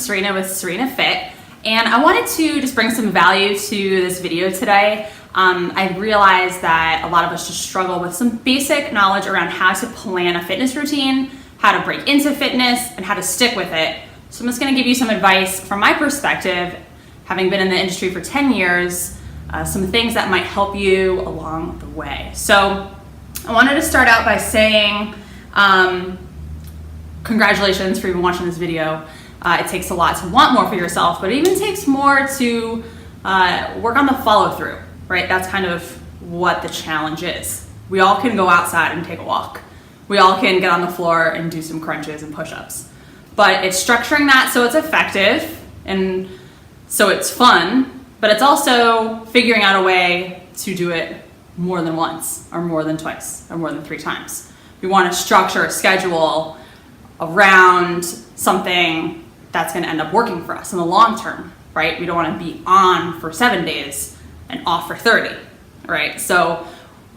Serena with Serena Fit, and I wanted to just bring some value to this video today. I realized that a lot of us just struggle with some basic knowledge around how to plan a fitness routine, how to break into fitness, and how to stick with it. So I'm just gonna give you some advice from my perspective, having been in the industry for 10 years, some things that might help you along the way. So I wanted to start out by saying, congratulations for even watching this video. It takes a lot to want more for yourself, but it even takes more to work on the follow through, right? That's kind of what the challenge is. We all can go outside and take a walk. We all can get on the floor and do some crunches and push-ups. But it's structuring that so it's effective and so it's fun, but it's also figuring out a way to do it more than once or more than twice or more than 3 times. We want to structure a schedule around something that's going to end up working for us in the long term, right? We don't want to be on for 7 days and off for 30, right? So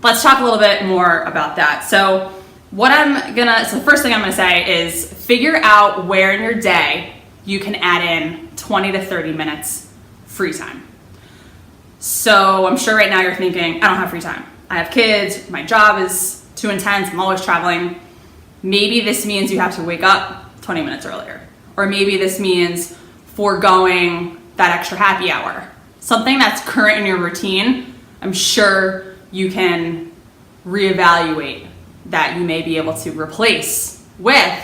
let's talk a little bit more about that. So the first thing I'm gonna say is figure out where in your day you can add in 20 to 30 minutes free time. So I'm sure right now you're thinking, I don't have free time. I have kids, my job is too intense, I'm always traveling. Maybe this means you have to wake up 20 minutes earlier. Or maybe this means foregoing that extra happy hour. Something that's current in your routine, I'm sure you can reevaluate that you may be able to replace with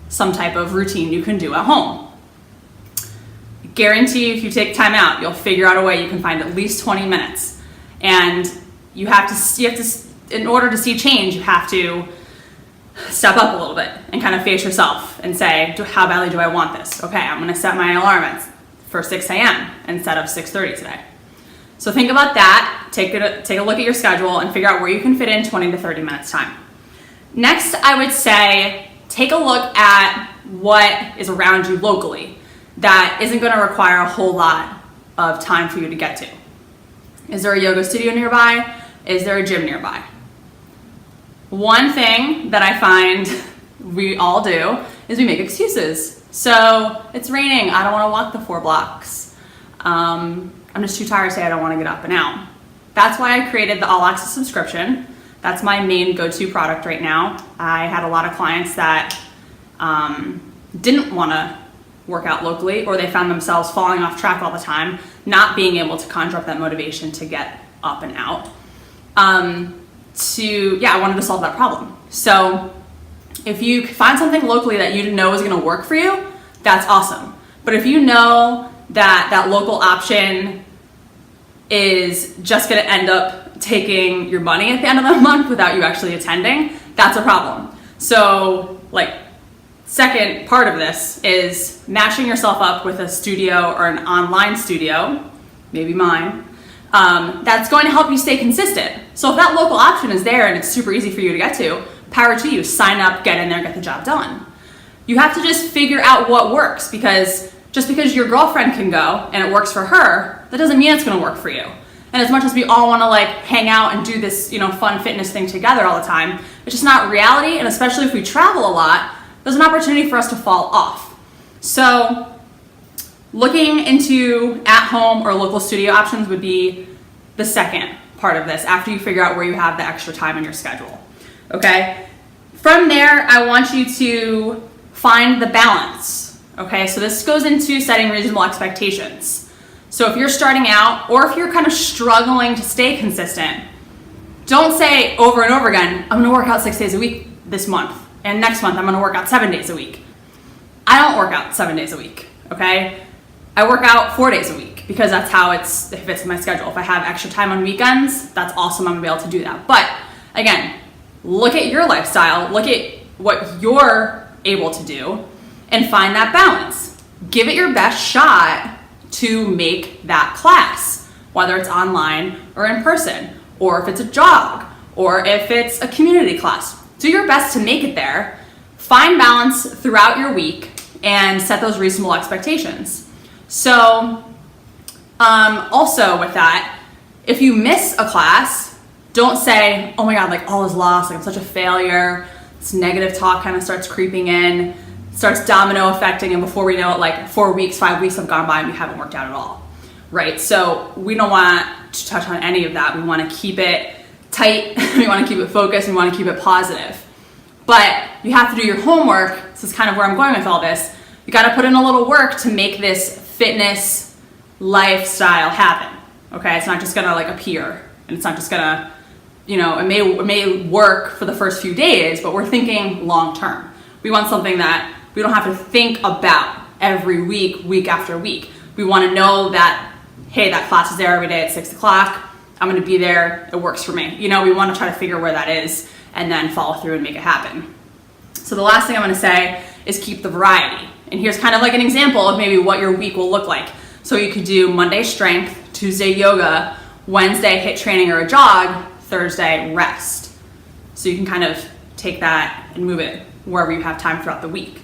some type of routine you can do at home. Guarantee if you take time out, you'll figure out a way you can find at least 20 minutes. And you have to, in order to see change, you have to step up a little bit and kind of face yourself and say, how badly do I want this? Okay, I'm gonna set my alarm for 6 a.m. instead of 6:30 today. So think about that, take a look at your schedule and figure out where you can fit in 20 to 30 minutes time. Next, I would say, take a look at what is around you locally that isn't gonna require a whole lot of time for you to get to. Is there a yoga studio nearby? Is there a gym nearby? One thing that I find we all do is we make excuses. So it's raining, I don't wanna walk the 4 blocks. I'm just too tired today, I don't wanna get up and out. That's why I created the All Access subscription. That's my main go-to product right now. I had a lot of clients that didn't wanna work out locally, or they found themselves falling off track all the time, not being able to conjure up that motivation to get up and out. I wanted to solve that problem. So if you find something locally that you know is gonna work for you, that's awesome. But if you know that that local option is just gonna end up taking your money at the end of the month without you actually attending, that's a problem. So second part of this is matching yourself up with a studio or an online studio, maybe mine, that's going to help you stay consistent. So if that local option is there and it's super easy for you to get to, power to you, sign up, get in there, get the job done. You have to just figure out what works, because just because your girlfriend can go and it works for her, that doesn't mean it's gonna work for you. And as much as we all wanna hang out and do this fun fitness thing together all the time, it's just not reality, and especially if we travel a lot, there's an opportunity for us to fall off. So looking into at-home or local studio options would be the second part of this, after you figure out where you have the extra time in your schedule, okay? From there, I want you to find the balance, okay? So this goes into setting reasonable expectations. So if you're starting out, or if you're kind of struggling to stay consistent, don't say over and over again, I'm gonna work out 6 days a week this month, and next month I'm gonna work out 7 days a week. I don't work out 7 days a week, okay? I work out 4 days a week because that's how it fits in my schedule. If I have extra time on weekends, that's awesome, I'm gonna be able to do that. But again, look at your lifestyle, look at what you're able to do, and find that balance. Give it your best shot to make that class, whether it's online or in person, or if it's a jog, or if it's a community class. Do your best to make it there. Find balance throughout your week and set those reasonable expectations. So also with that, if you miss a class, don't say, oh my God, all is lost, I'm such a failure. This negative talk kind of starts creeping in. starts domino affecting, and before we know it, like 4 weeks, 5 weeks have gone by and we haven't worked out at all, right? So we don't want to touch on any of that. We want to keep it tight, we want to keep it focused, we want to keep it positive. But you have to do your homework. This is kind of where I'm going with all this. You got to put in a little work to make this fitness lifestyle happen, okay? It's not just gonna like appear, and it's not just gonna, you know, it may work for the first few days, but we're thinking long term. We want something that we don't have to think about every week, week after week. We want to know that, hey, that class is there every day at 6 o'clock. I'm going to be there. It works for me. You know, we want to try to figure where that is and then follow through and make it happen. So the last thing I'm going to say is keep the variety. And here's kind of like an example of maybe what your week will look like. So you could do Monday strength, Tuesday yoga, Wednesday HIIT training or a jog, Thursday rest. So you can kind of take that and move it wherever you have time throughout the week.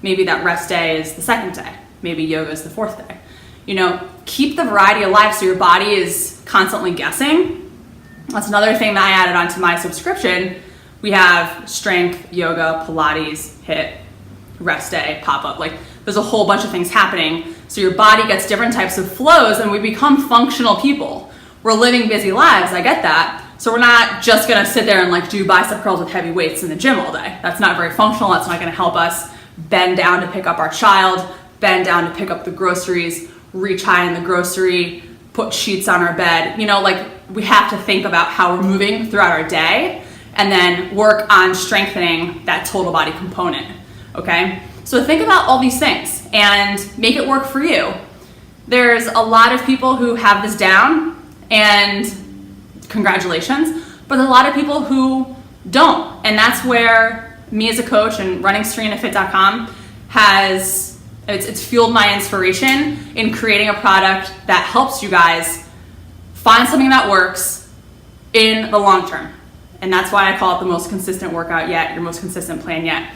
Maybe that rest day is the second day. Maybe yoga is the fourth day. You know, keep the variety alive so your body is constantly guessing. That's another thing that I added onto my subscription. We have strength, yoga, Pilates, HIIT, rest day, pop-up. Like there's a whole bunch of things happening. So your body gets different types of flows and we become functional people. We're living busy lives, I get that. So we're not just gonna sit there and like do bicep curls with heavy weights in the gym all day. That's not very functional. That's not gonna help us bend down to pick up our child, bend down to pick up the groceries, reach high in the grocery, put sheets on our bed. You know, like we have to think about how we're moving throughout our day and then work on strengthening that total body component, okay? So think about all these things and make it work for you. There's a lot of people who have this down, and congratulations, but there's a lot of people who don't. And that's where me as a coach and running serenafit.com it's fueled my inspiration in creating a product that helps you guys find something that works in the long term. And that's why I call it the most consistent workout yet, your most consistent plan yet,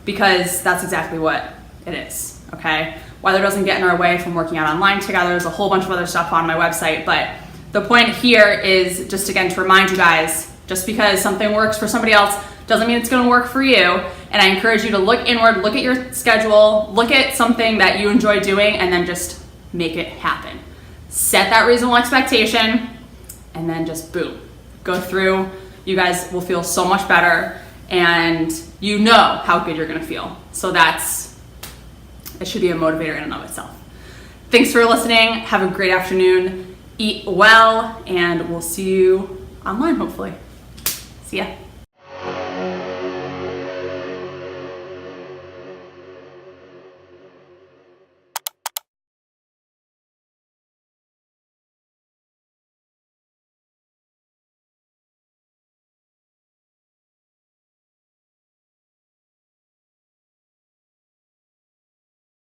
because that's exactly what it is, okay? Weather doesn't get in our way from working out online together. There's a whole bunch of other stuff on my website, but the point here is just again to remind you guys, just because something works for somebody else doesn't mean it's gonna work for you. And I encourage you to look inward, look at your schedule, look at something that you enjoy doing, and then just make it happen. Set that reasonable expectation, and then just boom, go through. You guys will feel so much better, and you know how good you're gonna feel. So it should be a motivator in and of itself. Thanks for listening. Have a great afternoon. Eat well, and we'll see you online, hopefully. See ya.